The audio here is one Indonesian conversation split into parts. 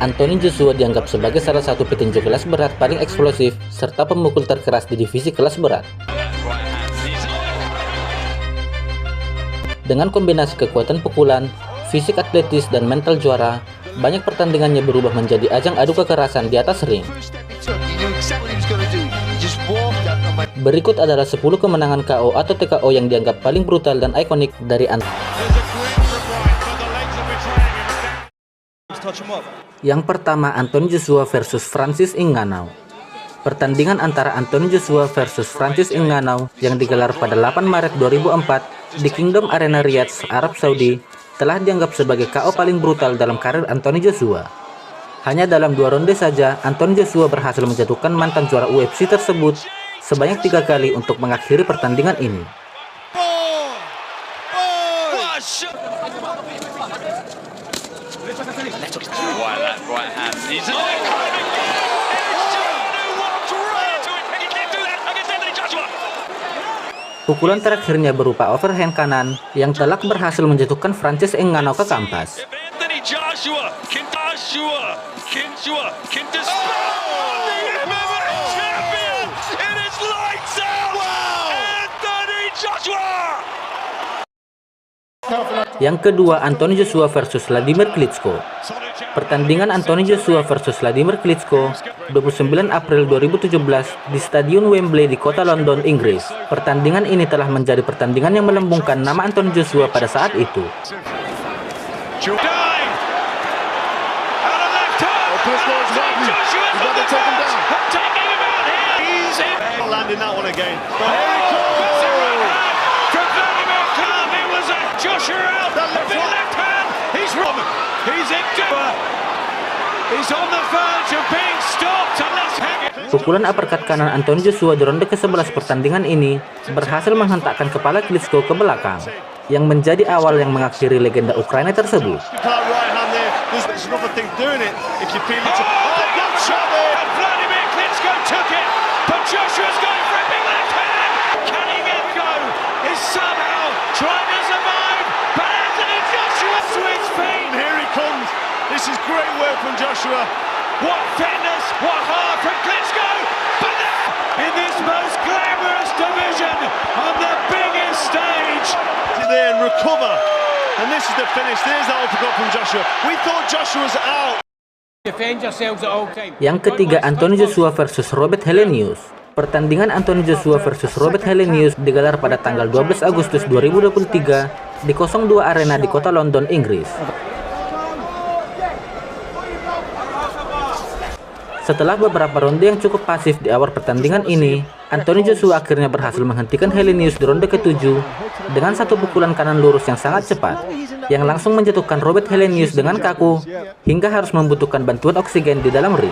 Anthony Joshua dianggap sebagai salah satu petinju kelas berat paling eksplosif serta pemukul terkeras di divisi kelas berat. Dengan kombinasi kekuatan pukulan, fisik atletis, dan mental juara, banyak pertandingannya berubah menjadi ajang adu kekerasan di atas ring. Berikut adalah 10 kemenangan KO atau TKO yang dianggap paling brutal dan ikonik dari Anthony. Yang pertama, Anthony Joshua versus Francis Ngannou. Pertandingan antara Anthony Joshua versus Francis Ngannou yang digelar pada 8 Maret 2004 di Kingdom Arena Riyadh, Arab Saudi, telah dianggap sebagai KO paling brutal dalam karir Anthony Joshua. Hanya dalam 2 ronde saja, Anthony Joshua berhasil menjatuhkan mantan juara UFC tersebut sebanyak 3 kali untuk mengakhiri pertandingan ini. Pukulan terakhirnya berupa overhand kanan yang telak berhasil menjatuhkan Francis Ngannou ke kampas. Yang kedua, Anthony Joshua versus Vladimir Klitschko. Pertandingan Anthony Joshua versus Vladimir Klitschko 29 April 2017 di Stadion Wembley di kota London, Inggris. Pertandingan ini telah menjadi pertandingan yang melambungkan nama Anthony Joshua pada saat itu. Pukulan uppercut kanan Anthony Joshua di ronde ke-11 pertandingan ini berhasil menghentakkan kepala Klitschko ke belakang, yang menjadi awal yang mengakhiri legenda Ukraina tersebut. This is great work from Joshua. What fitness, what heart from Klitschko. But in this most glamorous division on the biggest stage. There and recover. And this is the finish. There's that uppercut from Joshua. We thought Joshua was out. Defend yourselves at all times. Yang ketiga, Anthony Joshua versus Robert Helenius. Pertandingan Anthony Joshua versus Robert Helenius digelar pada tanggal 12 Agustus 2023 di 02 Arena di kota London, Inggris. Setelah beberapa ronde yang cukup pasif di awal pertandingan ini, Anthony Joshua akhirnya berhasil menghentikan Helenius di ronde ke-7 dengan satu pukulan kanan lurus yang sangat cepat, yang langsung menjatuhkan Robert Helenius dengan kaku hingga harus membutuhkan bantuan oksigen di dalam ring.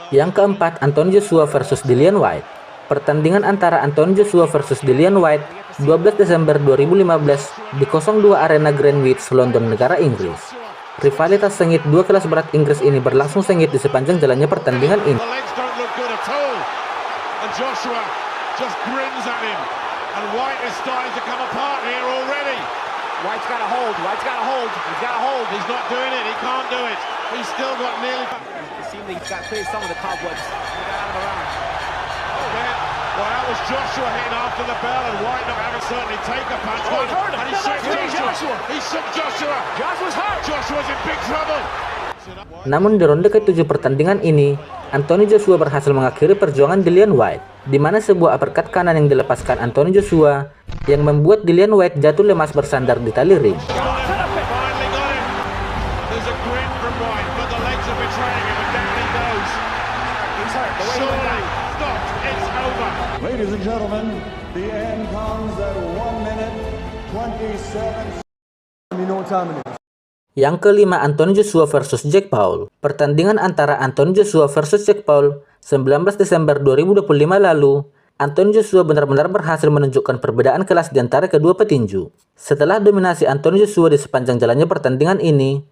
Yang keempat, Anthony Joshua versus Dillian Whyte. Pertandingan antara Anthony Joshua versus Dillian Whyte 12 Desember 2015 di 02 Arena Greenwich, London, negara Inggris. Rivalitas sengit dua kelas berat Inggris ini berlangsung sengit di sepanjang jalannya pertandingan ini. Just grins at him, and Whyte is starting to come apart here already. Whyte's got a hold, Whyte's got a hold, he's got a hold. He's not doing it, he can't do it. He's still got nearly... It seems like he's got cleared some of the cobwebs. Well, that was Joshua hitting after the bell, and Whyte not having certainly take a punch. And he shook Joshua. He shook Joshua. Joshua's hurt. Joshua's in big trouble. Namun di ronde ke-7 pertandingan ini, Anthony Joshua berhasil mengakhiri perjuangan Dillian Whyte, di mana sebuah uppercut kanan yang dilepaskan Anthony Joshua yang membuat Dillian Whyte jatuh lemas bersandar di tali ring. Ladies and gentlemen, the end comes at 1 minute 27. You know what time it is. Yang kelima, Anthony Joshua versus Jake Paul. Pertandingan antara Anthony Joshua versus Jake Paul 19 Desember 2025 lalu, Anthony Joshua benar-benar berhasil menunjukkan perbedaan kelas di antara kedua petinju. Setelah dominasi Anthony Joshua di sepanjang jalannya pertandingan ini,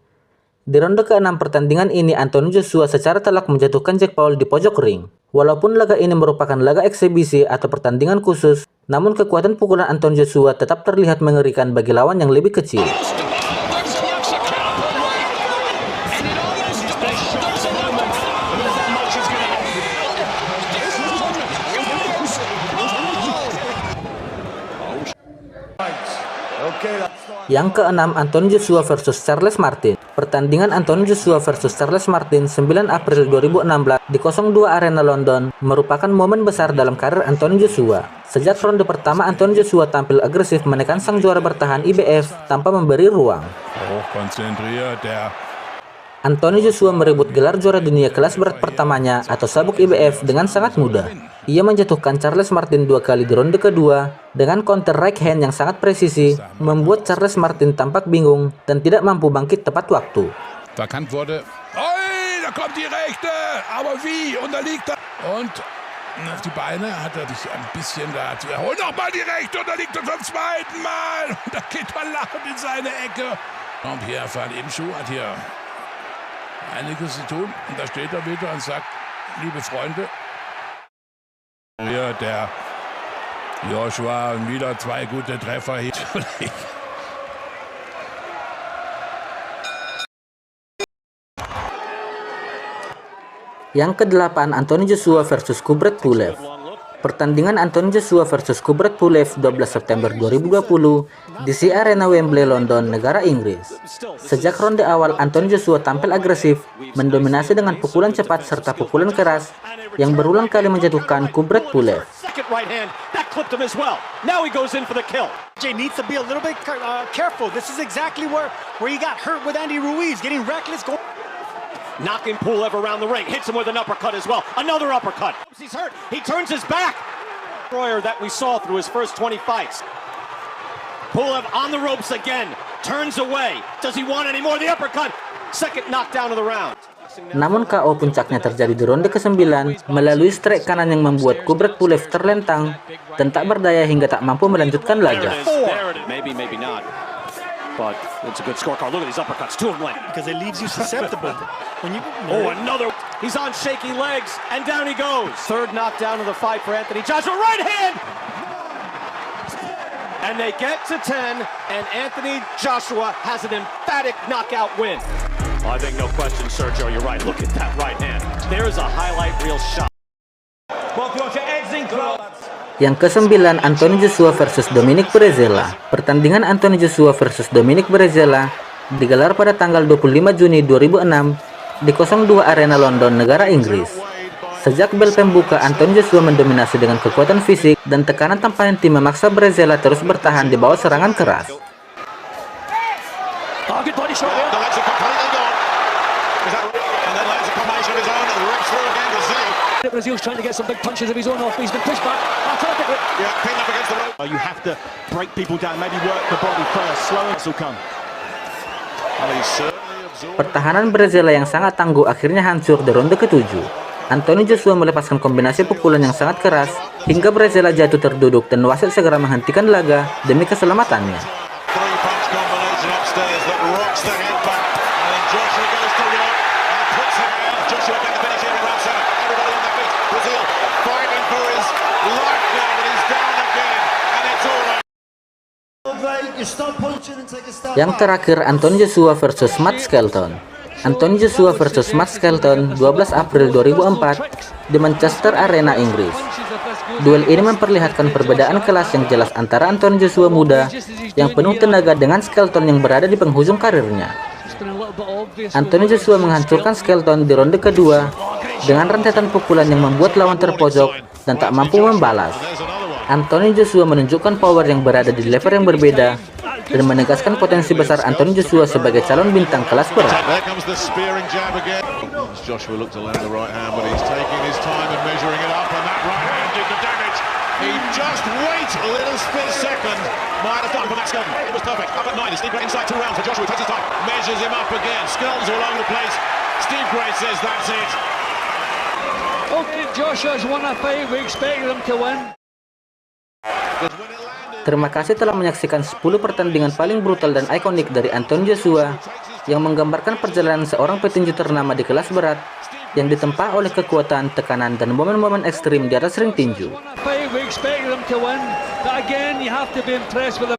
di ronde ke-6 pertandingan ini Anthony Joshua secara telak menjatuhkan Jake Paul di pojok ring. Walaupun laga ini merupakan laga eksibisi atau pertandingan khusus, namun kekuatan pukulan Anthony Joshua tetap terlihat mengerikan bagi lawan yang lebih kecil. Yang keenam, Anthony Joshua versus Charles Martin. Pertandingan Anthony Joshua versus Charles Martin 9 April 2016 di 02 Arena London merupakan momen besar dalam karir Anthony Joshua. Sejak ronde pertama, Anthony Joshua tampil agresif menekan sang juara bertahan IBF tanpa memberi ruang. Anthony Joshua merebut gelar juara dunia kelas berat pertamanya atau sabuk IBF dengan sangat mudah. Ia menjatuhkan Charles Martin 2 kali di ronde kedua dengan counter right hand yang sangat presisi, membuat Charles Martin tampak bingung dan tidak mampu bangkit tepat waktu. Verkannt wurde. Oi, da kommt die rechte, aber wie? Und da liegt er. Und auf die Beine hat er sich ein bisschen da. Hol noch mal die rechte und da liegt er zum zweiten Mal. Und da geht er lachend in seine Ecke. Und Pierre van Eemschuh hat hier einiges zu tun. Und da steht er wieder und sagt, liebe Freunde, hier der Joshua wieder 2 gute Treffer hier. Yang ke-8, Anthony Joshua versus Kubrat Pulev. Pertandingan Anthony Joshua versus Kubrat Pulev 12 September 2020 di Arena Wembley, London, negara Inggris. Sejak ronde awal, Anthony Joshua tampil agresif, mendominasi dengan pukulan cepat serta pukulan keras yang berulang kali menjatuhkan Kubrat Pulev. Knocking Pulev around the ring, hits him with an uppercut as well. Another uppercut. He's hurt. He turns his back. Destroyer that we saw through his first 20 fights. Pulev on the ropes again. Turns away. Does he want any more? The uppercut. Second knockdown of the round. Namun KO puncaknya terjadi di ronde ke-9 melalui strike kanan yang membuat Kubrat Pulev terlentang dan tak berdaya hingga tak mampu melanjutkan laga. Maybe not. But it's a good scorecard. Look at these uppercuts, 2 of them. Because it leaves you susceptible. Oh, another. He's on shaky legs, and down he goes. Third knockdown of the fight for Anthony Joshua. Right hand! And they get to 10, and Anthony Joshua has an emphatic knockout win. I think no question, Sergio, you're right. Look at that right hand. There's a highlight reel shot. Yang ke-9, Anthony Joshua versus Dominic Breazeale. Pertandingan Anthony Joshua versus Dominic Breazeale digelar pada tanggal 25 Juni 2006 di 02 Arena London, negara Inggris. Sejak bel pembuka, Anthony Joshua mendominasi dengan kekuatan fisik dan tekanan tanpa henti memaksa Breazeale terus bertahan di bawah serangan keras. Breazeale's trying to get some big punches of his own off. He's been pushed back. You have to break people down. Maybe work the body first. Slow and will come. Pertahanan Breazeale yang sangat tangguh akhirnya hancur di ronde ke-7. Anthony Joshua melepaskan kombinasi pukulan yang sangat keras hingga Breazeale jatuh terduduk dan wasit segera menghentikan laga demi keselamatannya. Yang terakhir, Anthony Joshua versus Matt Skelton. Anthony Joshua versus Matt Skelton 12 April 2004 di Manchester Arena, Inggris. Duel ini memperlihatkan perbedaan kelas yang jelas antara Anthony Joshua muda yang penuh tenaga dengan Skelton yang berada di penghujung karirnya. Anthony Joshua menghancurkan Skelton di ronde kedua dengan rentetan pukulan yang membuat lawan terpojok dan tak mampu membalas. Anthony Joshua menunjukkan power yang berada di level yang berbeda dan menegaskan potensi besar Anthony Joshua sebagai calon bintang kelas berat. Joshua looked to land the right hand, but he's taking his time and measuring it up, and that right hand did the damage. He just wait a little split second. Might have done for Matt Skelton. It was perfect. Up at 9. Steve Gray inside 2 rounds for Joshua. Takes his time. Measures him up again. Skelton's all over the place. Steve Gray says that's it. Okay, Joshua's won a fight. We expect them to win. Terima kasih telah menyaksikan 10 pertandingan paling brutal dan ikonik dari Anthony Joshua yang menggambarkan perjalanan seorang petinju ternama di kelas berat yang ditempa oleh kekuatan, tekanan, dan momen-momen ekstrim di atas ring tinju. We expect them to win, but again, you have to be impressed with them.